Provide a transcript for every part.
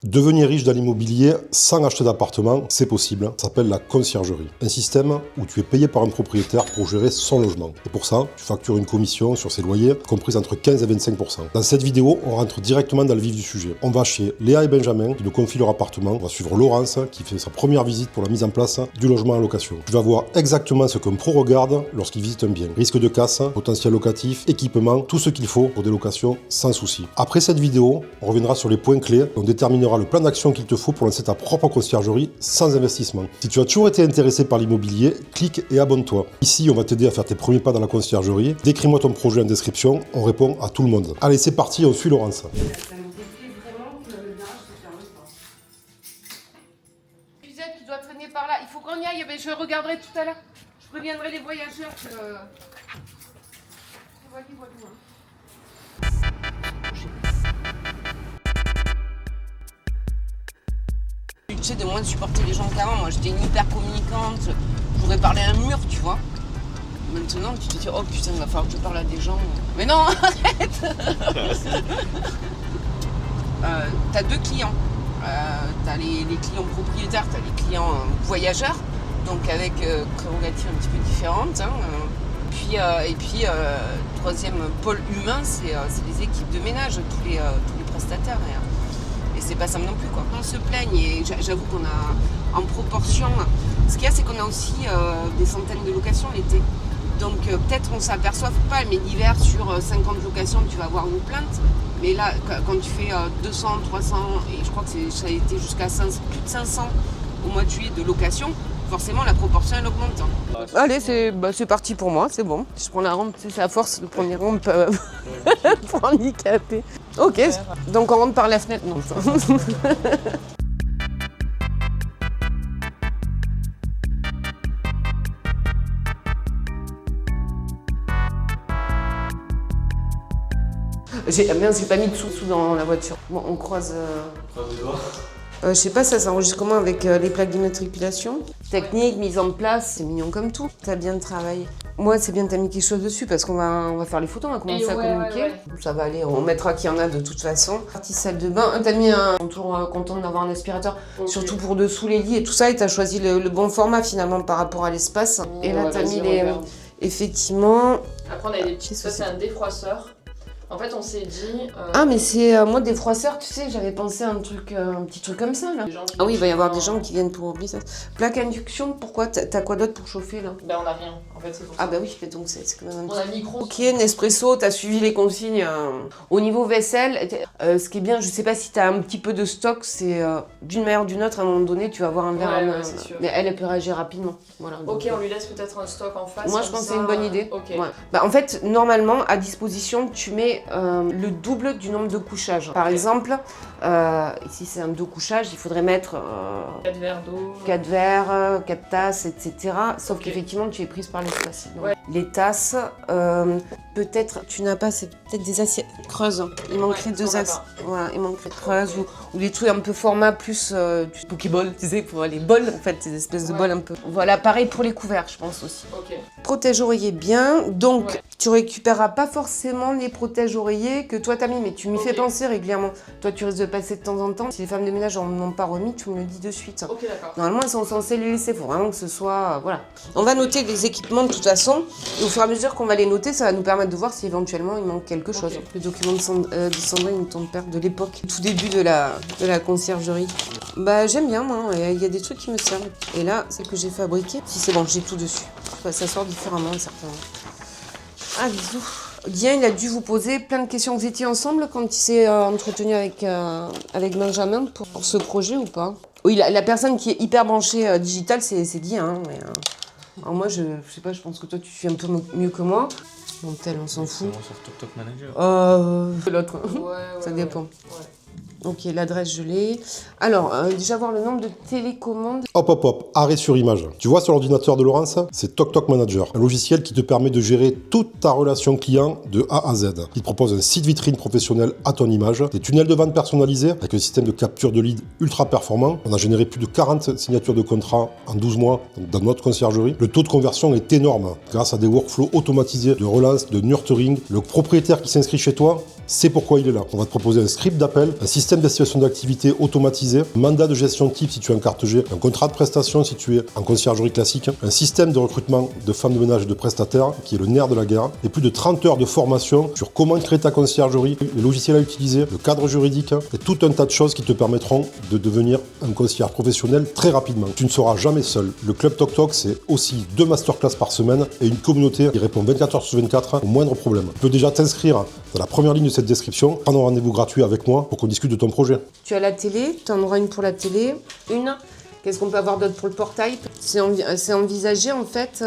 Devenir riche dans l'immobilier sans acheter d'appartement, c'est possible. Ça s'appelle la conciergerie. Un système où tu es payé par un propriétaire pour gérer son logement. Et pour ça, tu factures une commission sur ses loyers, comprise entre 15 et 25%. Dans cette vidéo, on rentre directement dans le vif du sujet. On va chez Léa et Benjamin, qui nous confient leur appartement. On va suivre Laurence, qui fait sa première visite pour la mise en place du logement en location. Tu vas voir exactement ce qu'un pro regarde lorsqu'il visite un bien. Risque de casse, potentiel locatif, équipement, tout ce qu'il faut pour des locations sans souci. Après cette vidéo, on reviendra sur les points clés. On déterminera le plan d'action qu'il te faut pour lancer ta propre conciergerie sans investissement. Si tu as toujours été intéressé par l'immobilier, clique et abonne-toi. Ici, on va t'aider à faire tes premiers pas dans la conciergerie. Décris-moi ton projet en description, on répond à tout le monde. Allez, c'est parti, on suit Laurence. Puisette qui doit traîner par là, il faut qu'on y aille, mais je regarderai tout à l'heure. Je préviendrai les voyageurs que... Voilà, hein. Tu sais, de moins de supporter les gens qu'avant. Moi, j'étais une hyper communicante. Je voudrais parler à un mur, tu vois. Maintenant, tu te dis, oh putain, il va falloir que je parle à des gens. Mais non, arrête. T'as deux clients. T'as les clients propriétaires, t'as les clients voyageurs. Donc avec prérogatives un petit peu différentes. Hein. Et puis, troisième pôle humain, c'est les équipes de ménage, tous les prestataires. Et c'est pas simple non plus, quoi. On se plaigne et j'avoue qu'on a en proportion... Ce qu'il y a, c'est qu'on a aussi des centaines de locations l'été. Donc peut-être on s'aperçoit pas, mais l'hiver, sur 50 locations, tu vas avoir une plainte. Mais là, quand tu fais 200, 300, et je crois que ça a été jusqu'à plus de 500 au mois de juillet de location, forcément la proportion elle augmente. Allez, c'est parti pour moi, c'est bon. Je prends la rampe, c'est à force de prendre les rampes pour handicaper. Ok, donc on rentre par la fenêtre, non. J'ai pas mis de sous dans la voiture. Bon, on croise... je sais pas, ça s'enregistre comment avec les plaques d'immatriculation? Technique, mise en place, c'est mignon comme tout. T'as bien travaillé. Moi, c'est bien que t'as mis quelque chose dessus parce qu'on va faire les photos, on va commencer à communiquer. Ouais. Ça va aller, on mettra qu'il y en a de toute façon. Partie salle de bain, t'as mis on est toujours content d'avoir un aspirateur, okay. Surtout pour dessous les lits et tout ça, et t'as choisi le bon format finalement par rapport à l'espace. Et là, t'as mis les... Effectivement... Après, on a des petits... Ça, c'est un défroisseur. En fait, on s'est dit... Ah, mais c'est... moi, des froisseurs, tu sais, j'avais pensé à un petit truc comme ça, là. Ah oui, il va y avoir des gens qui viennent pour oublier ça. Plaque induction, pourquoi? T'as quoi d'autre pour chauffer, là? Ben, on n'a rien. En fait, c'est pour ça. Ah bah oui, donc c'est quand même un petit... On a un micro. Ok, Nespresso, t'as suivi les consignes. Au niveau vaisselle, ce qui est bien, je sais pas si t'as un petit peu de stock, c'est d'une manière ou d'une autre, à un moment donné, tu vas avoir un verre. Ouais, c'est sûr. Mais elle peut réagir rapidement. Voilà, ok, on lui laisse peut-être un stock en face. Moi, je pense que c'est une bonne idée. Ok. Ouais. Bah, en fait, normalement, à disposition, tu mets le double du nombre de couchages. Par exemple, ici c'est un 2 couchages, il faudrait mettre 4 verres d'eau, 4 verres, 4 tasses, etc. Sauf qu'effectivement, tu es prise par l'espace. Ouais. Les tasses, peut-être, tu n'as pas, c'est peut-être des assiettes creuses. Il manquerait 2 assiettes. Voilà, il manquerait creuses ou des trucs un peu format plus du Pokéball, tu sais, pour les bols, en fait, ces espèces de bols un peu. Voilà, pareil pour les couverts, je pense aussi. Okay. Protège-oreiller bien, donc tu récupéreras pas forcément les protège-oreillers que toi t'as mis, mais tu m'y fais penser régulièrement. Toi, tu risques de passer de temps en temps. Si les femmes de ménage en ont pas remis, tu me le dis de suite. Ok, d'accord. Normalement, elles sont censées les laisser. Il faut vraiment que ce soit... voilà. On va noter les équipements de toute façon. Et au fur et à mesure qu'on va les noter, ça va nous permettre de voir si éventuellement il manque quelque chose. Le document de Sandrine, ton père de l'époque, tout début de la conciergerie. Bah, j'aime bien, moi. Il y a des trucs qui me servent. Et là, celle que j'ai fabriquée, si c'est bon, j'ai tout dessus. Ça sort différemment, certainement. Ah, bisous. Guillaume, il a dû vous poser plein de questions. Vous étiez ensemble quand il s'est entretenu avec Benjamin pour ce projet ou pas? Oui, la personne qui est hyper branchée digitale, c'est Guillaume. Hein, alors moi, je sais pas, je pense que toi, tu suis un peu mieux que moi. Bon, tel, on s'en fout. Sur TokTok Manager. L'autre, ça dépend. Ouais. Ok, l'adresse, je l'ai. Alors, déjà voir le nombre de télécommandes. Hop, arrêt sur image. Tu vois sur l'ordinateur de Laurence, c'est TokTok Manager, un logiciel qui te permet de gérer toute ta relation client de A à Z. Il te propose un site vitrine professionnel à ton image, des tunnels de vente personnalisés avec un système de capture de lead ultra performant. On a généré plus de 40 signatures de contrats en 12 mois dans notre conciergerie. Le taux de conversion est énorme grâce à des workflows automatisés de relance, de nurturing. Le propriétaire qui s'inscrit chez toi, C'est pourquoi il est là. On va te proposer un script d'appel, un système d'estimation d'activité automatisé, un mandat de gestion type si tu es en carte G, un contrat de prestation si tu es en conciergerie classique, un système de recrutement de femmes de ménage et de prestataires qui est le nerf de la guerre, et plus de 30 heures de formation sur comment créer ta conciergerie, les logiciels à utiliser, le cadre juridique et tout un tas de choses qui te permettront de devenir un concierge professionnel très rapidement. Tu ne seras jamais seul. Le Club Toc Toc, c'est aussi 2 masterclass par semaine et une communauté qui répond 24 heures sur 24 au moindre problème. Tu peux déjà t'inscrire dans la première ligne de cette description, prendre un rendez-vous gratuit avec moi pour qu'on discute de ton projet. Tu as la télé, tu en auras une pour la télé, une. Qu'est-ce qu'on peut avoir d'autre pour le portail? C'est envisagé en fait,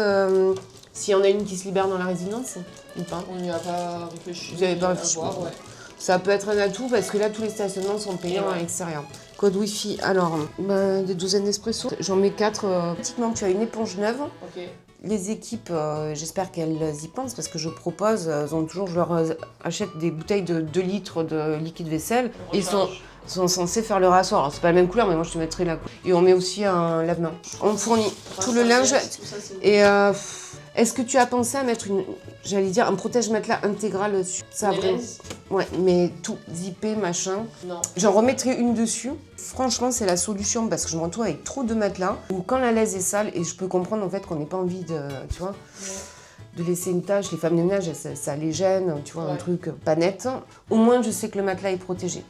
s'il y en a une qui se libère dans la résidence ou pas? On n'y a pas réfléchi. Vous avez pas réfléchi? À voir, ouais. Ça peut être un atout parce que là tous les stationnements sont payants à l'extérieur. Code Wi-Fi, alors des douzaines d'espresso. J'en mets 4. Typiquement, tu as une éponge neuve. Ok. Les équipes, j'espère qu'elles y pensent parce que je propose, je leur achète des bouteilles de 2 litres de liquide vaisselle. Ils sont censés faire le rasseoir. Alors, c'est pas la même couleur, mais moi je te mettrai la couleur. Et on met aussi un lave-main. On fournit tout le linge. Et est-ce que tu as pensé à mettre un protège-matelas intégral dessus? Ça vraiment. Ouais, mais tout zippé, machin. Non. J'en remettrai une dessus. Franchement, c'est la solution parce que je me retrouve avec trop de matelas ou quand la laise est sale et je peux comprendre en fait qu'on n'ait pas envie de, tu vois, de laisser une tache. Les femmes de ménage, ça les gêne, tu vois, un truc pas net. Au moins, je sais que le matelas est protégé.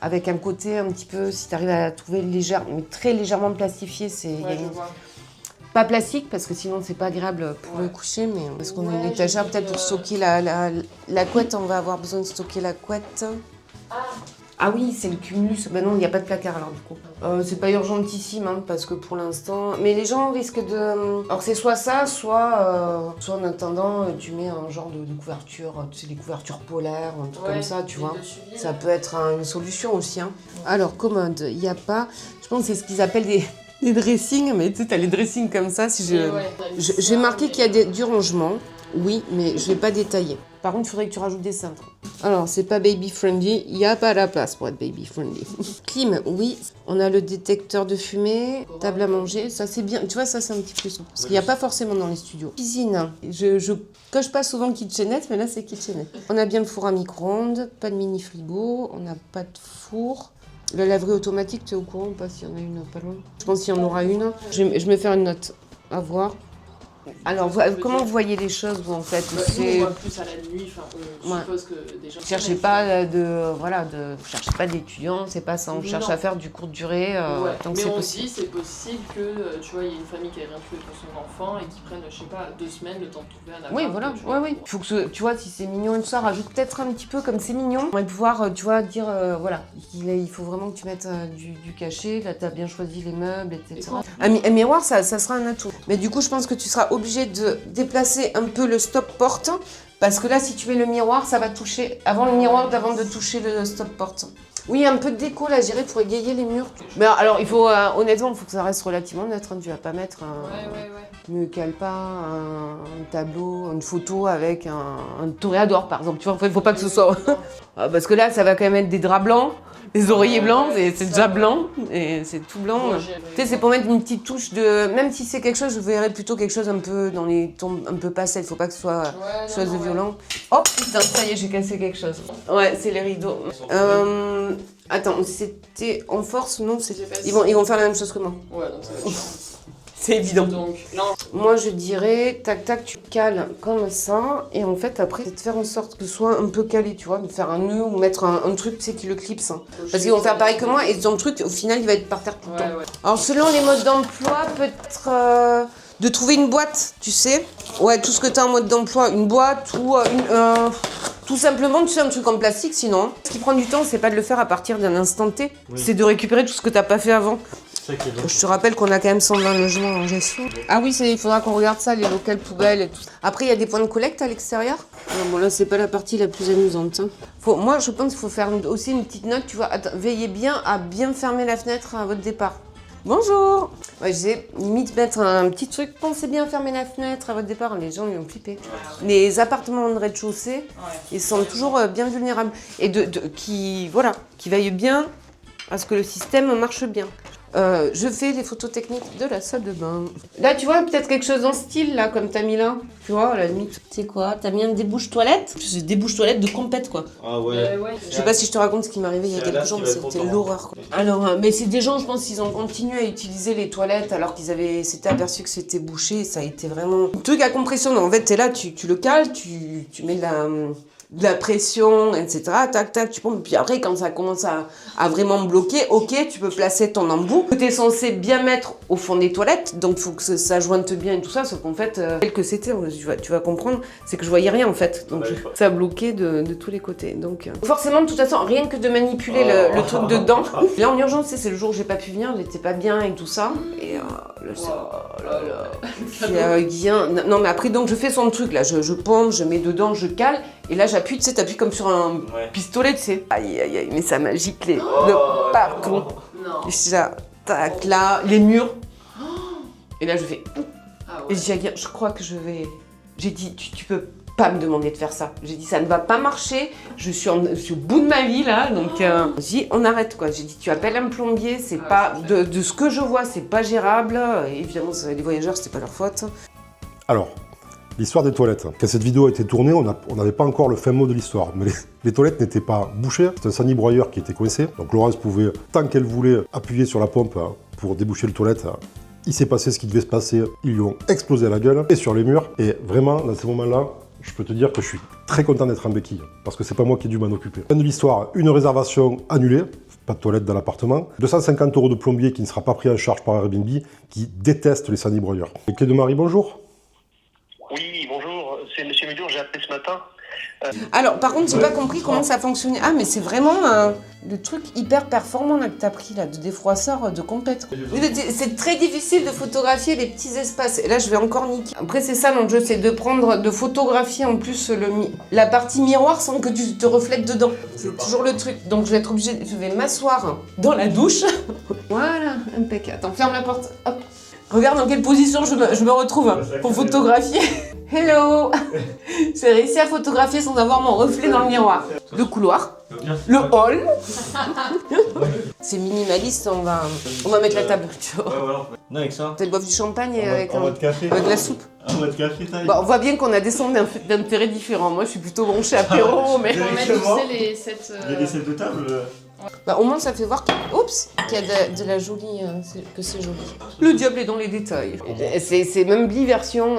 Avec un côté un petit peu, si tu arrives à la trouver légère, mais très légèrement plastifié, c'est. Ouais, je vois. Pas plastique parce que sinon c'est pas agréable pour le coucher, mais parce qu'on a une étagère peut-être pour stocker la couette, on va avoir besoin de stocker la couette. Ah oui, c'est le cumulus. Ben non, il n'y a pas de placard alors du coup. C'est pas urgentissime hein, parce que pour l'instant. Mais les gens risquent de. Alors c'est soit ça, soit en attendant tu mets un genre de couverture, tu sais des couvertures polaires, un truc comme ça, tu vois. Ça peut être une solution aussi. Hein. Alors commode, il n'y a pas. Je pense que c'est ce qu'ils appellent des dressings, mais tu sais, t'as les dressings comme ça. Si j'ai marqué qu'il y a du rangement, oui, mais je vais pas détailler. Par contre, il faudrait que tu rajoutes des cintres. Alors, c'est pas baby friendly, il n'y a pas la place pour être baby friendly. Clim, oui. On a le détecteur de fumée, table à manger, ça c'est bien. Tu vois, ça c'est un petit plus. Parce qu'il n'y a pas forcément dans les studios. Cuisine, je coche pas souvent kitchenette, mais là c'est kitchenette. On a bien le four à micro-ondes, pas de mini frigo, on n'a pas de four. La laverie automatique, tu es au courant ou pas s'il y en a une pas loin? Je pense qu'il y en aura une. Je vais faire une note. À voir. Alors, comment vous voyez les choses, vous, en fait? Nous, on voit plus à la nuit, on suppose que des gens... Vous cherchez pas vous cherchez pas d'étudiants, c'est pas ça, on cherche à faire du courte durée, tant que mais c'est on possible. dit c'est possible que, tu vois, il y a une famille qui a rien trouvé pour son enfant et qui prenne, je sais pas, 2 semaines le temps de trouver un appart. Oui, voilà, oui. Il faut que, tu vois, si c'est mignon et tout ça, rajoute peut-être un petit peu comme c'est mignon. On va pouvoir, tu vois, dire, voilà, il faut vraiment que tu mettes du cachet, là, t'as bien choisi les meubles, etc. Un miroir, ça sera un atout. Mais du coup, je pense que tu seras obligé de déplacer un peu le stop porte parce que là si tu mets le miroir ça va toucher avant le miroir d'avant de toucher le stop porte. Oui, un peu de déco là, j'irais pour égayer les murs. Mais alors il faut honnêtement il faut que ça reste relativement neutre, hein. Tu vas pas mettre me cale pas un tableau, une photo avec un toréador par exemple, tu vois, il faut pas que ce soit parce que là ça va quand même être des draps blancs. Les oreillers blancs, c'est déjà blanc, et c'est tout blanc. Tu sais, c'est pour mettre une petite touche de... Même si c'est quelque chose, je verrais plutôt quelque chose un peu dans les tons un peu pastel. Il faut pas que ce soit chose de violent. Oh putain, ça y est, j'ai cassé quelque chose. Ouais, c'est les rideaux. Attends, c'était en force, non? Ils vont faire la même chose que moi. Ouais, donc ça va être c'est évident. Donc, là, moi, je dirais, tac, tac, tu cales comme ça. Et en fait, après, c'est de faire en sorte que ce soit un peu calé, tu vois. De faire un nœud ou mettre un truc, tu sais, qui le clipse. Hein. Parce qu'ils vont faire pareil que moi. Et ton truc, au final, il va être par terre tout le temps. Ouais. Alors, selon les modes d'emploi, peut-être de trouver une boîte, tu sais. Ouais, tout ce que tu as en mode d'emploi. Une boîte ou tout simplement, tu sais, un truc en plastique, sinon. Ce qui prend du temps, c'est pas de le faire à partir d'un instant T. Oui. C'est de récupérer tout ce que tu n'as pas fait avant. Je te rappelle qu'on a quand même 120 logements en gestion. Ah oui, il faudra qu'on regarde ça, les locales poubelles et tout. Après, il y a des points de collecte à l'extérieur. Bon, là, c'est pas la partie la plus amusante. Hein. Moi, je pense qu'il faut faire aussi une petite note, tu vois. Veillez bien à bien fermer la fenêtre à votre départ. Bonjour. Ouais, j'ai limite mettre un petit truc. Pensez bien à fermer la fenêtre à votre départ. Les gens, ils vont flipper. Les appartements de rez-de-chaussée, ils sont toujours bien vulnérables. Et qui veillent bien à ce que le système marche bien. Je fais les photos techniques de la salle de bain. Là, tu vois, peut-être quelque chose en style, là, comme t'as mis là. Tu vois, à la limite. C'est quoi? T'as mis un débouche-toilette? C'est débouche-toilette de compète, quoi. Ah ouais. Je sais pas si je te raconte ce qui m'est arrivé il y a quelques jours, mais c'était l'horreur, quoi. Alors, mais c'est des gens, je pense, ils ont continué à utiliser les toilettes alors qu'ils s'étaient aperçus que c'était bouché. Ça a été vraiment un truc à compression. En fait, t'es là, tu le cales, tu mets de la pression, etc. Tac, tac, tu pompes. Puis après, quand ça commence à vraiment bloquer, ok, tu peux placer ton embout que tu es censé bien mettre au fond des toilettes. Donc, il faut que ça jointe bien et tout ça. Sauf qu'en fait, tel que c'était, tu vas comprendre, c'est que je voyais rien en fait. Donc, ça bloquait de tous les côtés. Donc, forcément, de toute façon, rien que de manipuler le truc dedans. Là, en urgence, c'est le jour où j'ai pas pu venir, j'étais pas bien et tout ça. Et non, mais après, donc, je fais son truc là. Je pompe, je mets dedans, je cale. Et là, j'appuie, tu sais, t'appuies comme sur un pistolet, tu sais. Aïe, aïe, aïe, mais ça m'a giclé de partout. Non. Ça, tac, là, les murs. Et là, je fais... Et j'ai dit, je crois que je vais... J'ai dit, tu peux pas me demander de faire ça. J'ai dit, ça ne va pas marcher. Je suis au bout de ma vie, là. Donc, j'ai dit, on arrête, quoi. J'ai dit, tu appelles un plombier. C'est pas... De ce que je vois, c'est pas gérable. Et évidemment, les voyageurs, c'était pas leur faute. Alors, l'histoire des toilettes. Quand cette vidéo a été tournée, on n'avait pas encore le fin mot de l'histoire. Mais les toilettes n'étaient pas bouchées. C'est un sanibroyeur qui était coincé. Donc Laurence pouvait, tant qu'elle voulait, appuyer sur la pompe pour déboucher le toilette. Il s'est passé ce qui devait se passer. Ils lui ont explosé à la gueule et sur les murs. Et vraiment, dans ces moments-là, je peux te dire que je suis très content d'être en béquille. Parce que c'est pas moi qui ai dû m'en occuper. Fin de l'histoire, une réservation annulée. Pas de toilette dans l'appartement. 250 € de plombier qui ne sera pas pris en charge par Airbnb, qui déteste les sanibroyeurs. Et Clé de Marie, bonjour. Oui, bonjour, c'est Monsieur Médour, j'ai appelé ce matin. Alors, par contre, j'ai pas compris comment ça fonctionnait. Ah, mais c'est vraiment le truc hyper performant là, que t'as pris, là, de défroisseur de compète. C'est très difficile de photographier les petits espaces. Et là, je vais encore niquer. Après, c'est ça l'enjeu, c'est de photographier en plus la partie miroir sans que tu te reflètes dedans. C'est toujours le truc. Donc, je vais être obligée, je vais m'asseoir dans la douche. Voilà, impeccable. Attends, ferme la porte. Hop. Regarde dans quelle position je me retrouve pour photographier. Hello. J'ai réussi à photographier sans avoir mon reflet dans le miroir. Le couloir, le hall. C'est minimaliste, on va mettre la table, tu vois. Ouais, voilà. Non, avec ça. Peut-être boire du champagne et avec café. de la soupe. En mode café, ça. Bon, on voit bien qu'on a des centres d'intérêt différents. Moi, je suis plutôt branchée apéro, mais... On met, tu sais, les sets... Il y a des sets de table. Bah, au moins, ça fait voir qu'il y a de la jolie... que c'est joli. Le diable est dans les détails. C'est même Bli version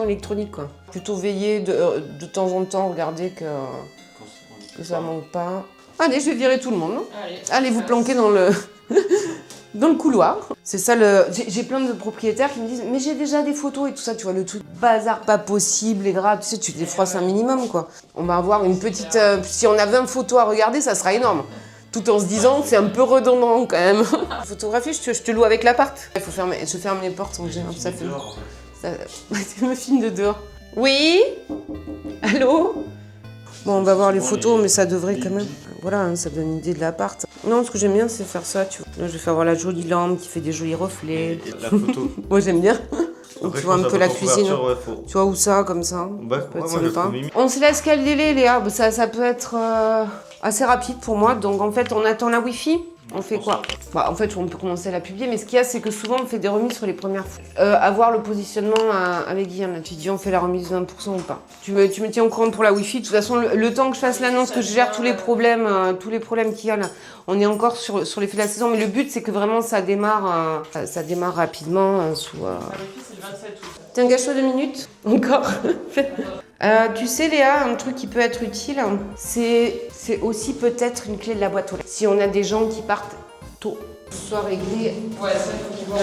électronique, quoi. Plutôt veiller de temps en temps, regarder que ça manque pas. Allez, je vais virer tout le monde. Non Allez vous planquer dans le... dans le couloir. C'est ça j'ai plein de propriétaires qui me disent mais j'ai déjà des photos et tout ça, tu vois, le truc bazar pas possible, les draps, tu sais, tu défroisses un minimum, quoi. On va avoir une petite... si on a 20 photos à regarder, ça sera énorme. Tout en se disant que c'est un peu redondant quand même. Photographie, je te loue avec l'appart. Je ferme les portes en général. Ça fait... Tu me filmes de dehors. Oui? Allô? Bon, on va voir les photos, mais ça devrait quand même... Voilà, hein, ça donne une idée de l'appart. Non, ce que j'aime bien, c'est faire ça, tu vois. Là, je vais faire voir la jolie lampe qui fait des jolis reflets. Et la photo. Moi, j'aime bien. Après, tu vois un peu la cuisine. Ouais, Tu vois où ça, comme ça. Bah, Ça peut être moi, le sympa. premier. On se laisse caler, Léa. Ça peut être assez rapide pour moi. Donc, en fait, on attend la Wi-Fi. On fait quoi? Bah, en fait, on peut commencer à la publier, mais ce qu'il y a, c'est que souvent, on fait des remises sur les premières fois. Avoir le positionnement avec Guillaume, là, tu dis on fait la remise de 20% ou pas. Tu me tiens au courant pour la Wi-Fi. De toute façon, le temps que je fasse l'annonce, que je gère tous les problèmes qu'il y a là, on est encore sur l'effet de la saison, mais le but, c'est que vraiment, ça démarre rapidement sous... La Wi-Fi, c'est le 27 août. Tiens, gâche-toi 2 minutes, encore. Tu sais, Léa, un truc qui peut être utile, c'est aussi peut-être une clé de la boîte aux lettres. Si on a des gens qui partent tôt, soit régler Ouais, ça, il faut qu'ils voient.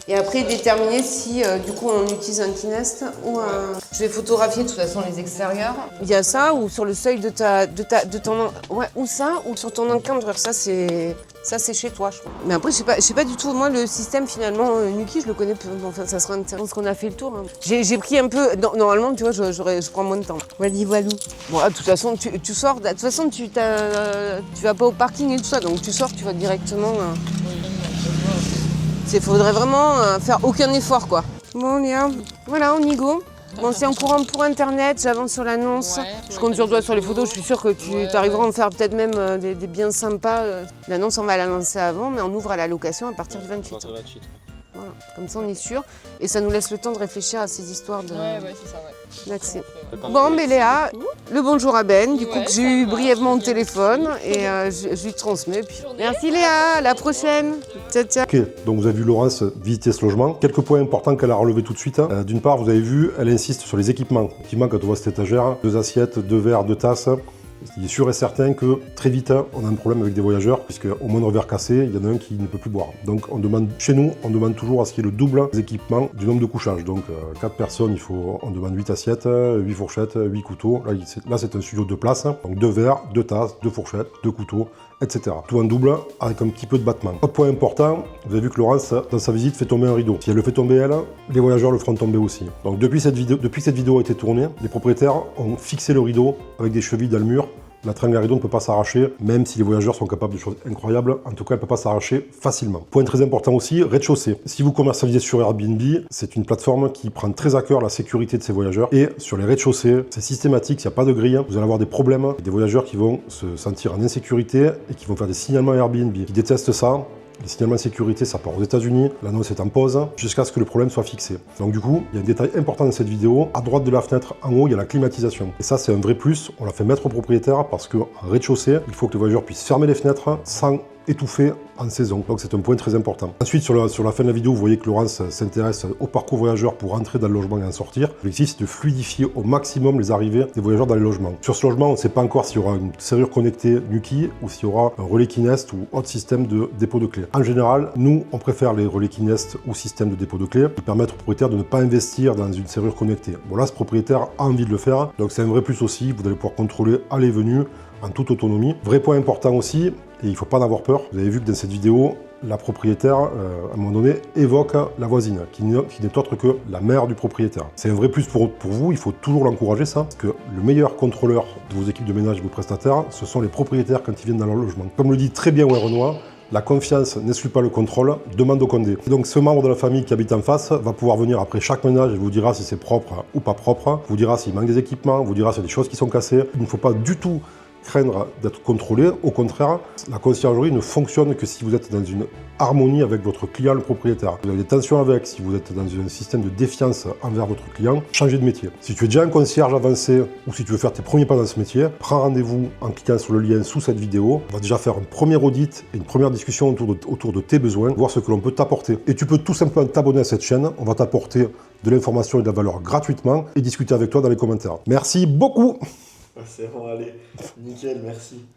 Et après, déterminer si, du coup, on utilise un Kinest ou un... Je vais photographier, de toute façon, les extérieurs. Il y a ça, ou sur le seuil de ton... Ouais, ou ça, ou sur ton encadreur. Ça, c'est chez toi, je crois. Mais après, je sais pas du tout. Moi, le système, finalement, Nuki, je le connais peu. Enfin, ça sera intéressant parce qu'on a fait le tour. Hein. J'ai pris un peu... Normalement, tu vois, je prends moins de temps. Voilà. Bon, de toute façon, tu sors... De toute façon, tu vas pas au parking et tout ça. Donc, tu sors, tu vas directement... Il faudrait vraiment faire aucun effort, quoi. Bon, Léa, voilà, on y go. Bon, c'est en courant pour Internet, j'avance sur l'annonce. Ouais, Je compte sur toi sur les photos, je suis sûre que tu arriveras à en faire peut-être même des biens sympas. L'annonce, on va la lancer avant, mais on ouvre à la location à partir du 28. Voilà, comme ça on est sûr. Et ça nous laisse le temps de réfléchir à ces histoires de... Ouais, c'est ça, d'accès. Bon, mais Léa, le bonjour à Ben, du coup, Ouais, que j'ai eu ça marche. brièvement au téléphone, et je lui transmets. Puis... Merci Léa, à la prochaine. Ciao, ciao. Ok, donc vous avez vu Laurence visiter ce logement. Quelques points importants qu'elle a relevés tout de suite. D'une part, vous avez vu, elle insiste sur les équipements. Effectivement, quand on voit cette étagère, 2 assiettes, 2 verres, 2 tasses, il est sûr et certain que très vite, on a un problème avec des voyageurs, puisque au moindre verre cassé, il y en a un qui ne peut plus boire. Donc on demande, chez nous, on demande toujours à ce qu'il y ait le double des équipements du nombre de couchages. Donc 4 personnes, on demande 8 assiettes, 8 fourchettes, 8 couteaux. Là, c'est un studio de 2 places. Donc 2 verres, 2 tasses, 2 fourchettes, 2 couteaux, etc. Tout en double, avec un petit peu de battement. Autre point important, vous avez vu que Laurence, dans sa visite, fait tomber un rideau. Si elle le fait tomber elle, les voyageurs le feront tomber aussi. Donc depuis que cette vidéo a été tournée, les propriétaires ont fixé le rideau avec des chevilles dans le mur. La tringle à rideau ne peut pas s'arracher, même si les voyageurs sont capables de choses incroyables. En tout cas, elle ne peut pas s'arracher facilement. Point très important aussi, rez-de-chaussée. Si vous commercialisez sur Airbnb, c'est une plateforme qui prend très à cœur la sécurité de ses voyageurs. Et sur les rez-de-chaussée, c'est systématique, il n'y a pas de grille. Vous allez avoir des problèmes, des voyageurs qui vont se sentir en insécurité et qui vont faire des signalements à Airbnb. Ils détestent ça. Les signalements de sécurité, ça part aux États-Unis, l'annonce est en pause, jusqu'à ce que le problème soit fixé. Donc du coup, il y a un détail important dans cette vidéo. À droite de la fenêtre, en haut, il y a la climatisation. Et ça, c'est un vrai plus. On l'a fait mettre au propriétaire parce qu'en rez-de-chaussée, il faut que les voyageurs puissent fermer les fenêtres sans étouffé en saison. Donc c'est un point très important. Ensuite, sur la fin de la vidéo, vous voyez que Laurence s'intéresse au parcours voyageur pour entrer dans le logement et en sortir. L'objectif, c'est de fluidifier au maximum les arrivées des voyageurs dans les logements. Sur ce logement, on ne sait pas encore s'il y aura une serrure connectée Nuki ou s'il y aura un relais Kinest ou autre système de dépôt de clés. En général, nous, on préfère les relais Kinest ou système de dépôt de clés qui permettent au propriétaire de ne pas investir dans une serrure connectée. Bon là, ce propriétaire a envie de le faire, donc c'est un vrai plus aussi. Vous allez pouvoir contrôler aller et venue en toute autonomie. Vrai point important aussi, et il ne faut pas en avoir peur, vous avez vu que dans cette vidéo, la propriétaire, à un moment donné, évoque la voisine, qui n'est autre que la mère du propriétaire. C'est un vrai plus pour vous, il faut toujours l'encourager ça, parce que le meilleur contrôleur de vos équipes de ménage et de vos prestataires, ce sont les propriétaires quand ils viennent dans leur logement. Comme le dit très bien Wayne Renoir, la confiance n'exclut pas le contrôle, demande au condé. Donc ce membre de la famille qui habite en face va pouvoir venir après chaque ménage et vous dira si c'est propre ou pas propre, vous dira s'il manque des équipements, vous dira s'il y a des choses qui sont cassées. Il ne faut pas du tout craindre d'être contrôlé. Au contraire, la conciergerie ne fonctionne que si vous êtes dans une harmonie avec votre client, le propriétaire. Vous avez des tensions avec, si vous êtes dans un système de défiance envers votre client, changez de métier. Si tu es déjà un concierge avancé ou si tu veux faire tes premiers pas dans ce métier, prends rendez-vous en cliquant sur le lien sous cette vidéo. On va déjà faire un premier audit et une première discussion autour de tes besoins, voir ce que l'on peut t'apporter. Et tu peux tout simplement t'abonner à cette chaîne. On va t'apporter de l'information et de la valeur gratuitement et discuter avec toi dans les commentaires. Merci beaucoup! C'est bon, allez, nickel, merci.